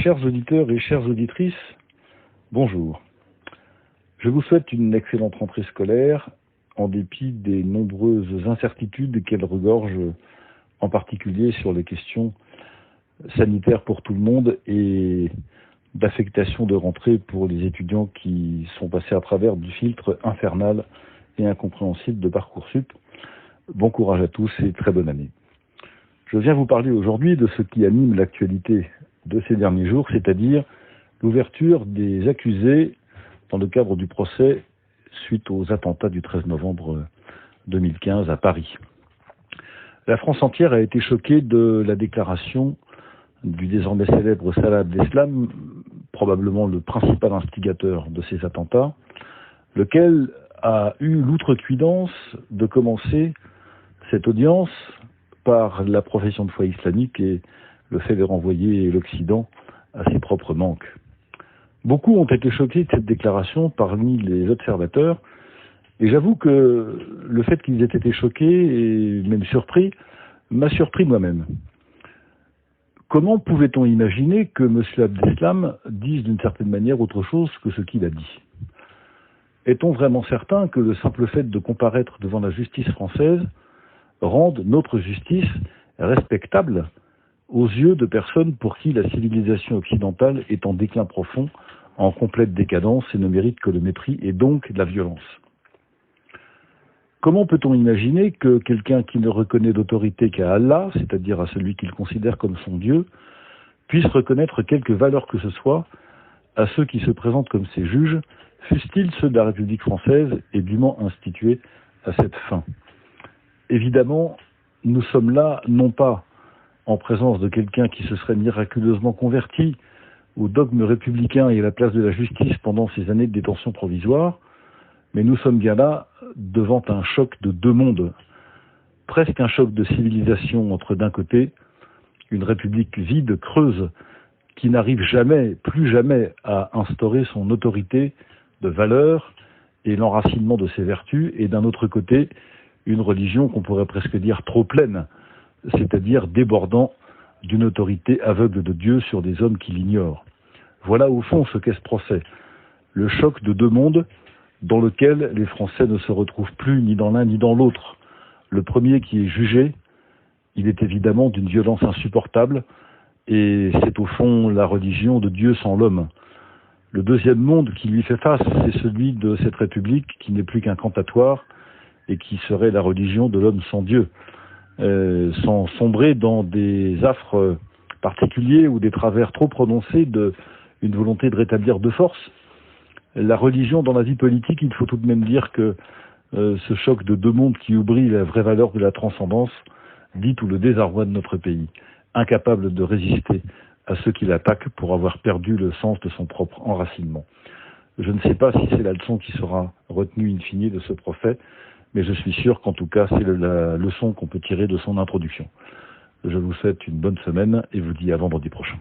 Chers auditeurs et chères auditrices, bonjour. Je vous souhaite une excellente rentrée scolaire, en dépit des nombreuses incertitudes qu'elle regorge, en particulier sur les questions sanitaires pour tout le monde et d'affectation de rentrée pour les étudiants qui sont passés à travers du filtre infernal et incompréhensible de Parcoursup. Bon courage à tous et très bonne année. Je viens vous parler aujourd'hui de ce qui anime l'actualité de ces derniers jours, c'est-à-dire l'ouverture des accusés dans le cadre du procès suite aux attentats du 13 novembre 2015 à Paris. La France entière a été choquée de la déclaration du désormais célèbre Salah Abdeslam, probablement le principal instigateur de ces attentats, lequel a eu l'outrecuidance de commencer cette audience par la profession de foi islamique et le fait de renvoyer l'Occident à ses propres manques. Beaucoup ont été choqués de cette déclaration parmi les observateurs, et j'avoue que le fait qu'ils aient été choqués et même surpris m'a surpris moi-même. Comment pouvait-on imaginer que M. Abdeslam dise d'une certaine manière autre chose que ce qu'il a dit ? Est-on vraiment certain que le simple fait de comparaître devant la justice française rende notre justice respectable aux yeux de personnes pour qui la civilisation occidentale est en déclin profond, en complète décadence et ne mérite que le mépris et donc la violence? Comment peut-on imaginer que quelqu'un qui ne reconnaît d'autorité qu'à Allah, c'est-à-dire à celui qu'il considère comme son Dieu, puisse reconnaître quelque valeur que ce soit à ceux qui se présentent comme ses juges, fussent-ils ceux de la République française et dûment institués à cette fin? Évidemment, nous sommes là non pas en présence de quelqu'un qui se serait miraculeusement converti au dogme républicain et à la place de la justice pendant ces années de détention provisoire, mais nous sommes bien là devant un choc de deux mondes, presque un choc de civilisation entre d'un côté une république vide, creuse, qui n'arrive jamais, plus jamais à instaurer son autorité de valeur et l'enracinement de ses vertus, et d'un autre côté une religion qu'on pourrait presque dire trop pleine, c'est-à-dire débordant d'une autorité aveugle de Dieu sur des hommes qui l'ignorent. Voilà au fond ce qu'est ce procès, le choc de deux mondes dans lequel les Français ne se retrouvent plus ni dans l'un ni dans l'autre. Le premier qui est jugé, il est évidemment d'une violence insupportable, et c'est au fond la religion de Dieu sans l'homme. Le deuxième monde qui lui fait face, c'est celui de cette République qui n'est plus qu'incantatoire et qui serait la religion de l'homme sans Dieu, sans sombrer dans des affres particuliers ou des travers trop prononcés d'une volonté de rétablir de force la religion dans la vie politique. Il faut tout de même dire que ce choc de deux mondes qui oublie la vraie valeur de la transcendance dit tout le désarroi de notre pays, incapable de résister à ceux qui l'attaquent pour avoir perdu le sens de son propre enracinement. Je ne sais pas si c'est la leçon qui sera retenue in fine de ce prophète, mais je suis sûr qu'en tout cas c'est la leçon qu'on peut tirer de son introduction. Je vous souhaite une bonne semaine et vous dis à vendredi prochain.